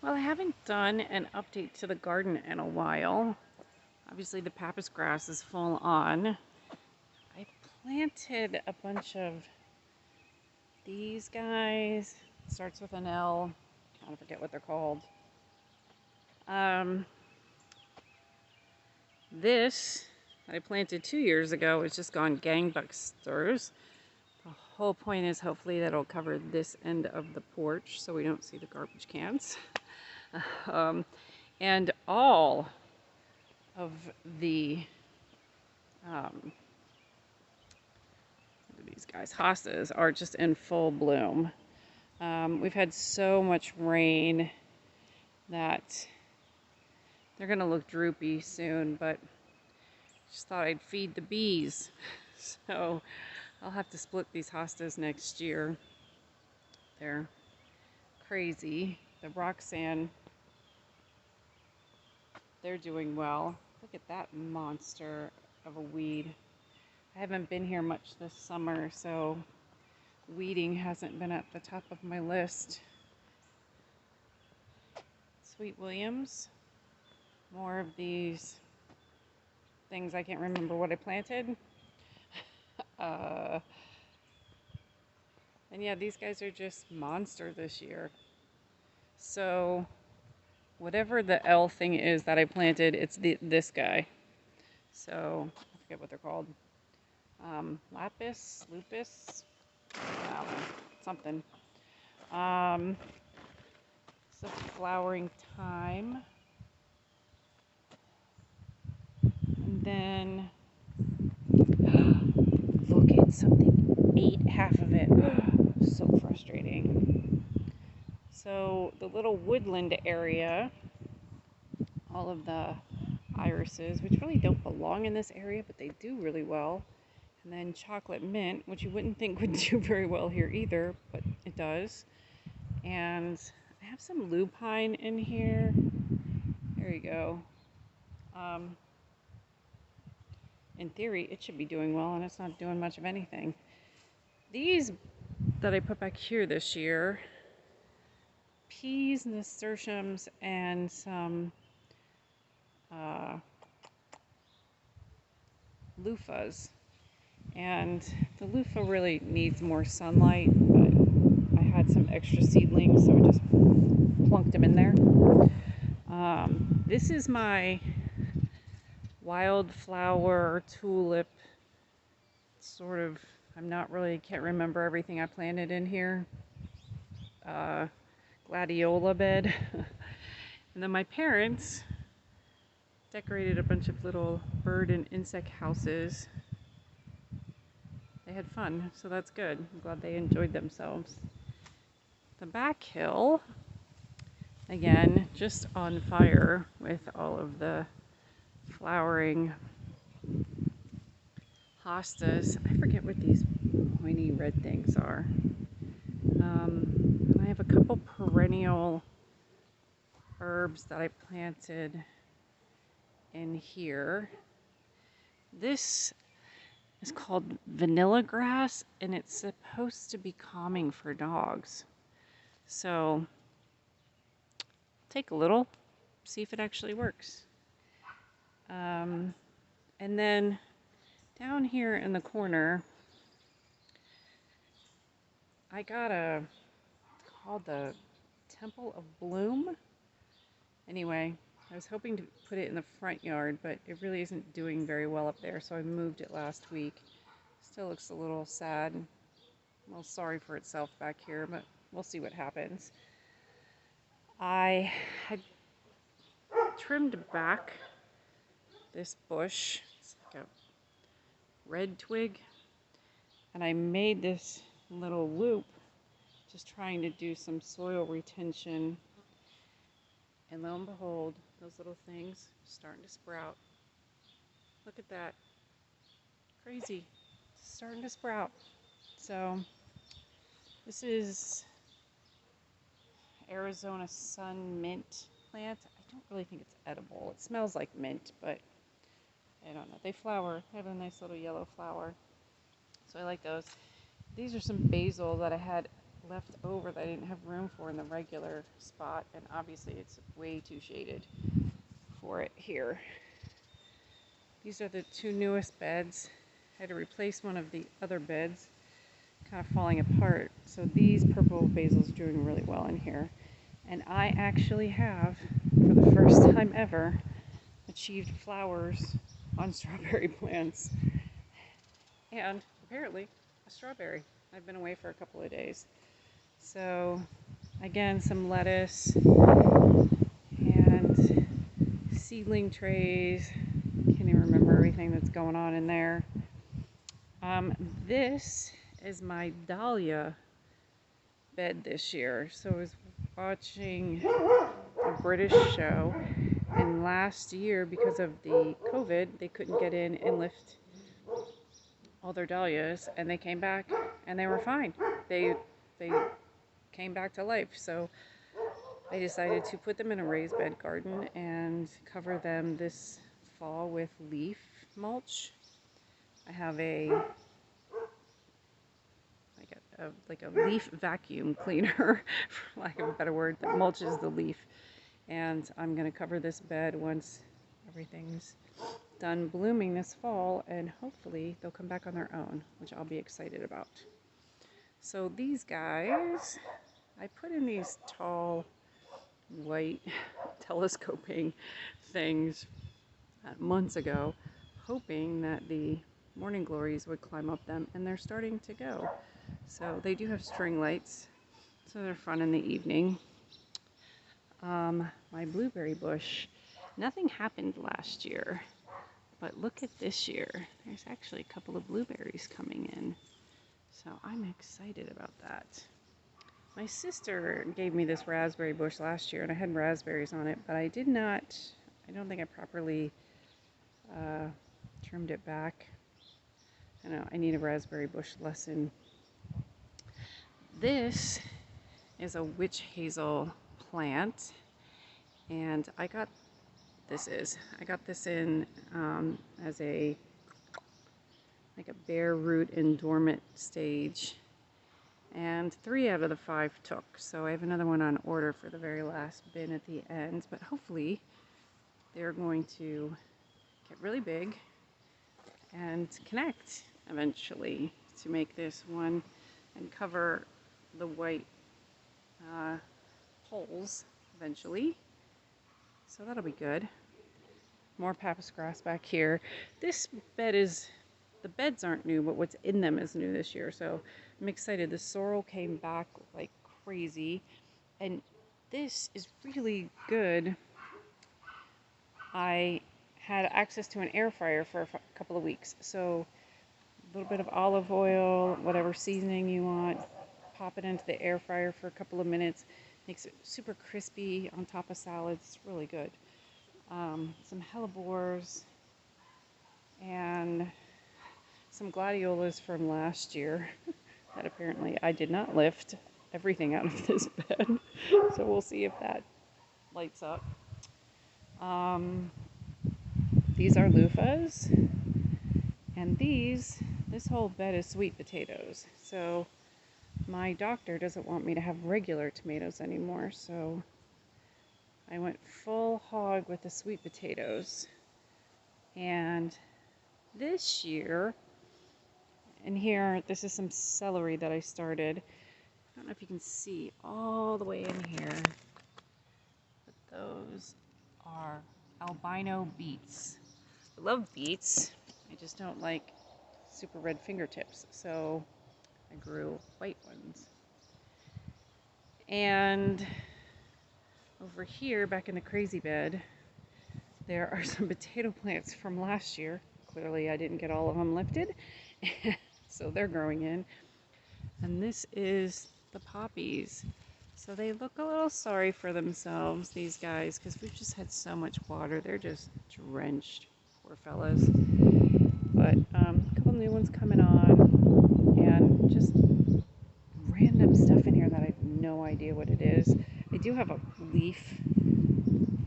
Well, I haven't done an update to the garden in a while. Obviously, the pappus grass is full on. I planted a bunch of these guys. It starts with an L. Kind of forget what they're called. Um, this that I planted 2 years ago has just gone gangbusters. The whole point is hopefully that'll cover this end of the porch so we don't see the garbage cans. um, and all of the these guys, hostas, are just in full bloom. We've had so much rain that they're gonna look droopy soon, but just thought I'd feed the bees. So I'll have to split these hostas next year. They're crazy. The Roxanne, they're doing well. Look at that monster of a weed. I haven't been here much this summer, so weeding hasn't been at the top of my list. Sweet Williams, more of these things I can't remember what I planted. And yeah, these guys are just monster this year. So whatever the L thing is that I planted, it's this guy. So I forget what they're called. Lapis, lupus, I don't know, something. It's flowering time. And then, look, it's something, ate half of it. So frustrating. So the little woodland area, all of the irises, which really don't belong in this area, but they do really well. And then chocolate mint, which you wouldn't think would do very well here either, but it does. And I have some lupine in here. There you go. In theory, it should be doing well, and it's not doing much of anything. These that I put back here this year, peas, nasturtiums, and some loofahs. And the loofah really needs more sunlight, but I had some extra seedlings, so I just plunked them in there. This is my wildflower tulip sort of, can't remember everything I planted in here. Gladiola bed. And then my parents decorated a bunch of little bird and insect houses. They had fun, so that's good. I'm glad they enjoyed themselves. The back hill, again, just on fire with all of the flowering hostas. I forget what these pointy red things are. And I have a couple perennial herbs that I planted in here. This is called vanilla grass, and it's supposed to be calming for dogs. So take a little, see if it actually works. And then down here in the corner, I got called the Temple of Bloom. Anyway, I was hoping to put it in the front yard, but it really isn't doing very well up there, so I moved it last week. Still looks a little sad, a little sorry for itself back here, but we'll see what happens. I had trimmed back this bush. It's like a red twig, and I made this little loop just trying to do some soil retention, and lo and behold, those little things are starting to sprout. Look at that. Crazy. It's starting to sprout. So this is Arizona sun mint plant. I don't really think it's edible. It smells like mint, but I don't know. They flower. They have a nice little yellow flower. So I like those. These are some basil that I had left over that I didn't have room for in the regular spot, and obviously it's way too shaded for it here. These are the two newest beds. I had to replace one of the other beds, kind of falling apart. So these purple basil's doing really well in here. And I actually have, for the first time ever, achieved flowers on strawberry plants. And apparently a strawberry. I've been away for a couple of days. So again, some lettuce and seedling trays. Can't even remember everything that's going on in there. This is my dahlia bed this year. So I was watching a British show, and last year, because of the COVID, they couldn't get in and lift all their dahlias, and they came back and they were fine. They came back to life. So I decided to put them in a raised bed garden and cover them this fall with leaf mulch. I have like a leaf vacuum cleaner, for lack of a better word, that mulches the leaf. And I'm going to cover this bed once everything's done blooming this fall, and hopefully they'll come back on their own, which I'll be excited about. So these guys, I put in these tall white telescoping things months ago, hoping that the morning glories would climb up them, and they're starting to go. So they do have string lights, so they're fun in the evening. My blueberry bush, nothing happened last year, but look at this year. There's actually a couple of blueberries coming in, so I'm excited about that. My sister gave me this raspberry bush last year, and I had raspberries on it, but I don't think I properly trimmed it back. I know, I need a raspberry bush lesson. This is a witch hazel plant, and I got this in as a bare root in dormant stage, and 3 out of the 5 took. So I have another one on order for the very last bin at the end, but hopefully they're going to get really big and connect eventually to make this one and cover the white holes eventually. So that'll be good. More papas grass back here. This bed the beds aren't new, but what's in them is new this year. So I'm excited. The sorrel came back like crazy, and this is really good. I had access to an air fryer for a couple of weeks. So a little bit of olive oil, whatever seasoning you want, pop it into the air fryer for a couple of minutes. Makes it super crispy on top of salads. It's really good. Some hellebores and some gladiolas from last year that apparently I did not lift everything out of this bed. So we'll see if that lights up. These are loofahs, and this whole bed is sweet potatoes. So my doctor doesn't want me to have regular tomatoes anymore, so I went full hog with the sweet potatoes. And this year, and here, this is some celery that I started. I don't know if you can see all the way in here, but those are albino beets. I love beets, I just don't like super red fingertips, so I grew white ones. And over here, back in the crazy bed, there are some potato plants from last year. Clearly I didn't get all of them lifted, so they're growing in. And this is the poppies. So they look a little sorry for themselves, these guys, because we've just had so much water. They're just drenched, poor fellas. But a couple new ones coming on, and just random stuff in here that I have no idea what it is. I do have a leaf,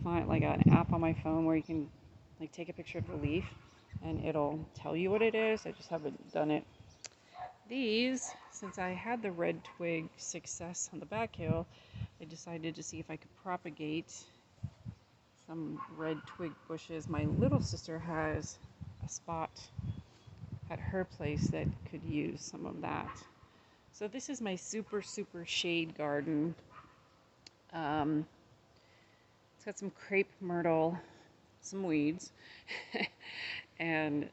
like an app on my phone where you can take a picture of the leaf and it'll tell you what it is. I just haven't done it. These, since I had the red twig success on the back hill, I decided to see if I could propagate some red twig bushes. My little sister has a spot at her place that could use some of that. So this is my super shade garden. It's got some crepe myrtle, some weeds, and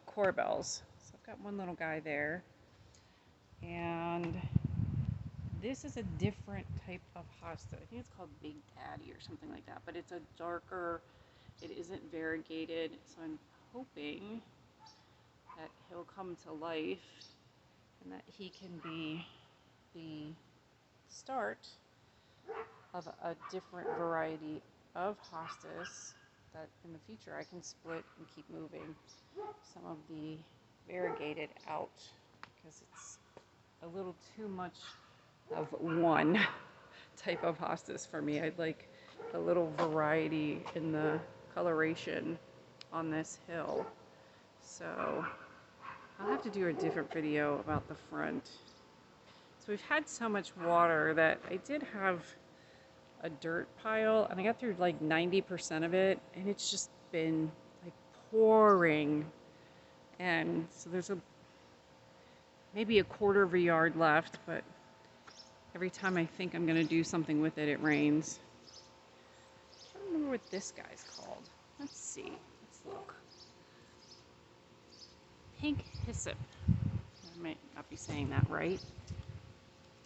corbels. So I've got one little guy there. And this is a different type of hosta. I think it's called Big Daddy or something like that, but it's a darker, it isn't variegated, so I'm hoping that he'll come to life and that he can be the start of a different variety of hostas that in the future I can split and keep moving some of the variegated out because it's a little too much of one type of hostas for me. I'd like a little variety in the coloration on this hill. So I'll have to do a different video about the front. So we've had so much water that I did have a dirt pile and I got through like 90% of it and it's just been like pouring. And so there's maybe a quarter of a yard left, but every time I think I'm gonna do something with it, it rains. I don't remember what this guy's called. Let's see, let's look. Pink hyssop. I might not be saying that right.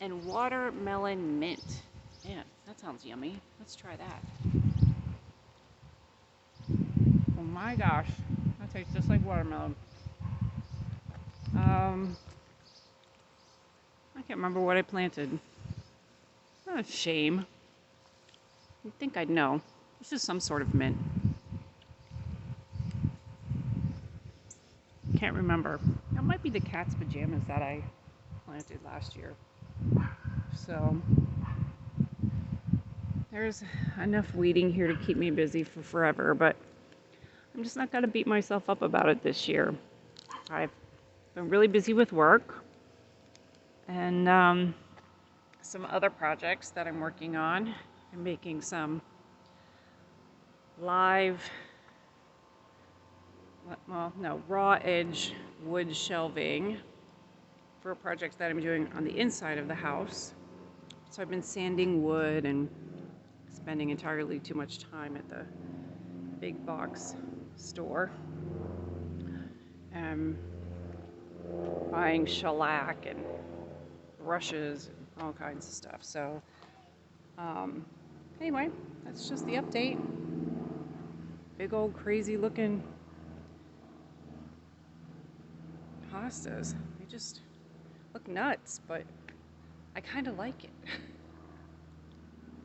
And watermelon mint. Man, that sounds yummy. Let's try that. Oh my gosh, that tastes just like watermelon. I can't remember what I planted. Oh, a shame. You'd think I'd know. This is some sort of mint. Can't remember. That might be the cat's pajamas that I planted last year. So there's enough weeding here to keep me busy for forever, but I'm just not going to beat myself up about it this year. I've been really busy with work and some other projects that I'm working on. I'm making some raw edge wood shelving for a project that I'm doing on the inside of the house. So I've been sanding wood and spending entirely too much time at the big box store. Buying shellac and brushes and all kinds of stuff. So anyway, that's just the update. Big old crazy looking hostas. They just look nuts, but I kind of like it.